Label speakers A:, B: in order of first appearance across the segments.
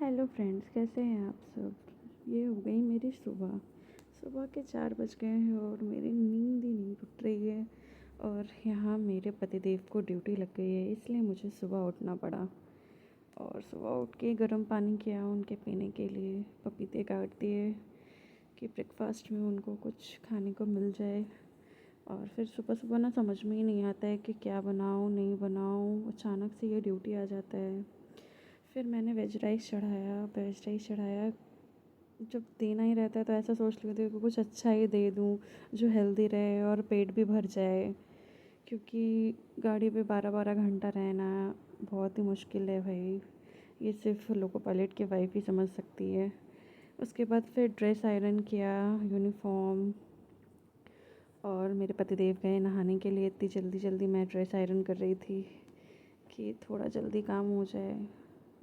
A: Hello friends, कैसे हैं आप सब। ये हो गई मेरी सुबह। सुबह के 4 बज गए हैं और मेरी नींद ही नहीं टूट रही है। और यहाँ मेरे पतिदेव को ड्यूटी लग गई है, इसलिए मुझे सुबह उठना पड़ा। और सुबह उठ के गर्म पानी किया उनके पीने के लिए, पपीते काट दिए कि ब्रेकफास्ट में उनको कुछ खाने को मिल जाए। और फिर सुबह सुबह ना समझ में ही नहीं आता है कि क्या बनाऊँ नहीं बनाऊँ, अचानक से ये ड्यूटी आ जाता है। फिर मैंने वेज राइस चढ़ाया। जब देना ही रहता है तो ऐसा सोच लेती हूँ कि कुछ अच्छा ही दे दूँ जो हेल्दी रहे और पेट भी भर जाए, क्योंकि गाड़ी पे 12-12 घंटा रहना बहुत ही मुश्किल है भाई। ये सिर्फ लोको पायलट की वाइफ ही समझ सकती है। उसके बाद फिर ड्रेस आयरन किया, यूनिफॉर्म। और मेरे पतिदेव गए नहाने के लिए, इतनी जल्दी जल्दी मैं ड्रेस आयरन कर रही थी कि थोड़ा जल्दी काम हो जाए।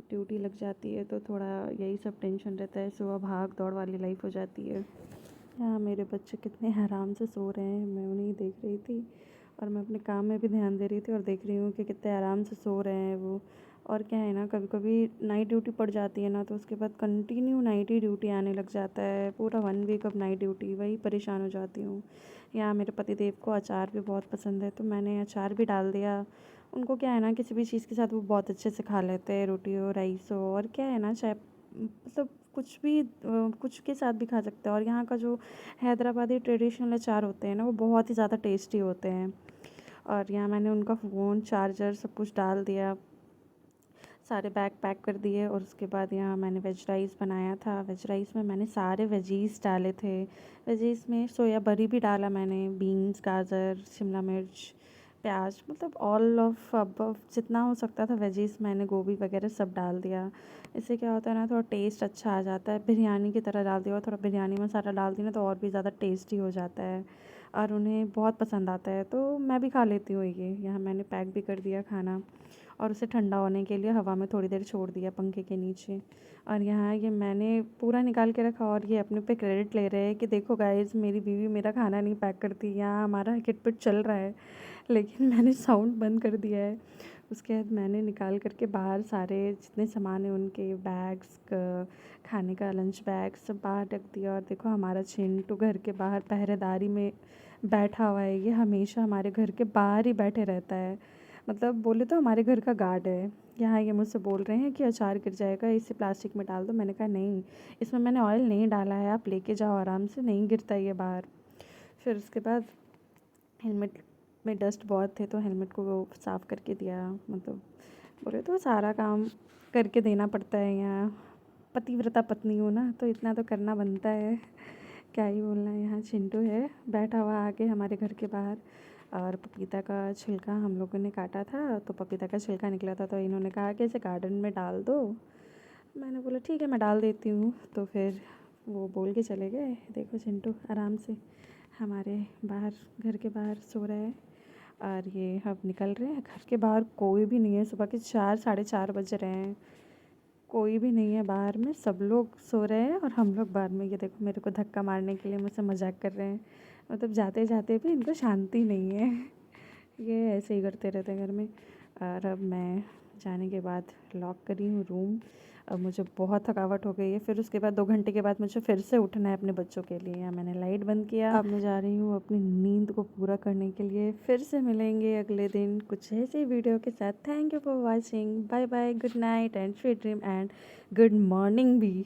A: ड्यूटी लग जाती है तो थोड़ा यही सब टेंशन रहता है, सुबह भाग दौड़ वाली लाइफ हो जाती है। हाँ, मेरे बच्चे कितने आराम से सो रहे हैं, मैं उन्हें देख रही थी। और मैं अपने काम में भी ध्यान दे रही थी और देख रही हूँ कि कितने आराम से सो रहे हैं वो। और क्या है ना, कभी कभी नाइट ड्यूटी पड़ जाती है ना, तो उसके बाद कंटिन्यू नाइट ही ड्यूटी आने लग जाता है, पूरा 1 वीक अब नाइट ड्यूटी, वही परेशान हो जाती हूँ। यहाँ मेरे पतिदेव को अचार भी बहुत पसंद है, तो मैंने अचार भी डाल दिया। उनको क्या है ना, किसी भी चीज़ के साथ वो बहुत अच्छे से खा लेते हैं, रोटी हो राइस हो। और क्या है ना, चाहे मतलब कुछ भी कुछ के साथ भी खा सकते हैं। और यहाँ का जो हैदराबादी ट्रेडिशनल अचार होते हैं ना, वो बहुत ही ज़्यादा टेस्टी होते हैं। और यहाँ मैंने उनका फ़ोन चार्जर सब कुछ डाल दिया, सारे बैग पैक कर दिए। और उसके बाद यहाँ मैंने वेज राइस बनाया था। वेज राइस में मैंने सारे वेजीज़ डाले थे। वेजीज़ में सोया बरी भी डाला मैंने, बीन्स, गाजर, शिमला मिर्च, प्याज, मतलब ऑल ऑफ अबव जितना हो सकता था वेजीज़ मैंने, गोभी वगैरह सब डाल दिया। इससे क्या होता है ना, थोड़ा टेस्ट अच्छा आ जाता है, बिरयानी की तरह डाल दिया। और थोड़ा बिरयानी मसाला डाल दी ना तो और भी ज़्यादा टेस्टी हो जाता है और उन्हें बहुत पसंद आता है, तो मैं भी खा लेती हूँ ये। यहाँ मैंने पैक भी कर दिया खाना और उसे ठंडा होने के लिए हवा में थोड़ी देर छोड़ दिया पंखे के नीचे। और यहाँ ये मैंने पूरा निकाल के रखा और ये अपने पे क्रेडिट ले रहे हैं कि देखो गाइस, मेरी बीवी मेरा खाना नहीं पैक करती, यहाँ हमारा किटपिट चल रहा है। लेकिन मैंने साउंड बंद कर दिया है। उसके बाद मैंने निकाल करके बाहर सारे जितने सामान हैं उनके बैग्स, खाने का लंच बैग सब बाहर रख दिया। और देखो हमारा चिंटू घर के बाहर पहरेदारी में बैठा हुआ है, ये हमेशा हमारे घर के बाहर ही बैठे रहता है, मतलब बोले तो हमारे घर का गार्ड है। यहाँ ये मुझसे बोल रहे हैं कि अचार गिर जाएगा, इसे प्लास्टिक में डाल दो। मैंने कहा नहीं, इसमें मैंने ऑयल नहीं डाला है, आप लेके जाओ आराम से, नहीं गिरता ये बाहर। फिर उसके बाद हेलमेट में डस्ट बहुत थे तो हेलमेट को वो साफ़ करके दिया, मतलब बोले तो सारा काम करके देना पड़ता है। यहाँ पतिव्रता पत्नी हो ना, तो इतना तो करना बनता है, क्या ही बोलना है। यहाँ चिंटू है बैठा हुआ आके हमारे घर के बाहर। और पपीता का छिलका हम लोगों ने काटा था, तो पपीता का छिलका निकला था, तो इन्होंने कहा कि इसे गार्डन में डाल दो। मैंने बोला ठीक है, मैं डाल देती हूँ। तो फिर वो बोल के चले गए। देखो चिंटू आराम से हमारे बाहर, घर के बाहर सो रहा है। और ये अब निकल रहे हैं, घर के बाहर कोई भी नहीं है। सुबह के 4 साढ़े 4 बज रहे हैं, कोई भी नहीं है बाहर में, सब लोग सो रहे हैं और हम लोग बाहर में। ये देखो मेरे को धक्का मारने के लिए मुझसे मजाक कर रहे हैं, मतलब जाते जाते भी इनको शांति नहीं है। ये ऐसे ही करते रहते हैं घर में। और अब मैं जाने के बाद लॉक करी हूँ रूम। अब मुझे बहुत थकावट हो गई है, फिर उसके बाद 2 घंटे के बाद मुझे फिर से उठना है अपने बच्चों के लिए। या मैंने लाइट बंद किया, अब मैं जा रही हूँ अपनी नींद को पूरा करने के लिए। फिर से मिलेंगे अगले दिन कुछ ऐसे वीडियो के साथ। Thank you for watching, bye bye, good night and sweet dream and good morning भी।